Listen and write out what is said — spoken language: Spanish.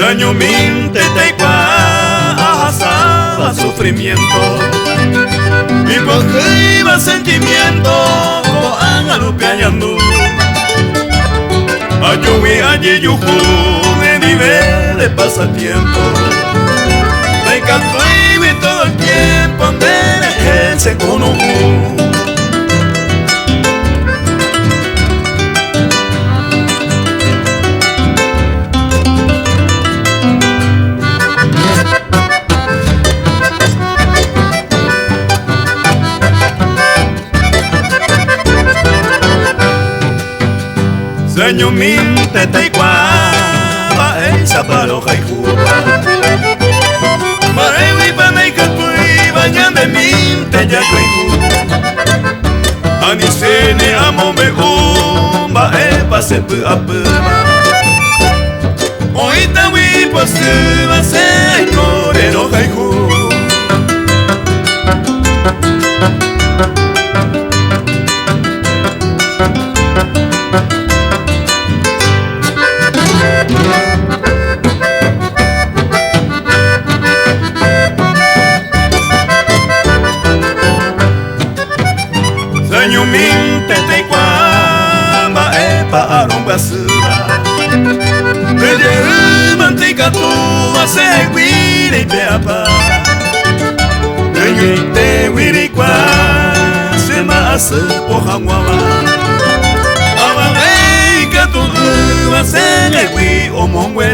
Daño minte taikwa ahasaba sufrimiento y iba sentimiento ko angalo piañando ayuwi allí yuju de nivel de pasatiempo me canto y todo el tiempo donde se conoce. Daño minte taikwa ba esa palo haihuwa ba ewi ba meikatui ba nyande minte ya haihu anisene amombe ba epa sepu apuma oita wi posu ba se korero haihu Daño minte taikwa ba epa arong basura Pede manteca tu ba se wiri pe apa Daño te wiri kwa se ma ase po hamwawa Aba meika tu ba se wi omongwe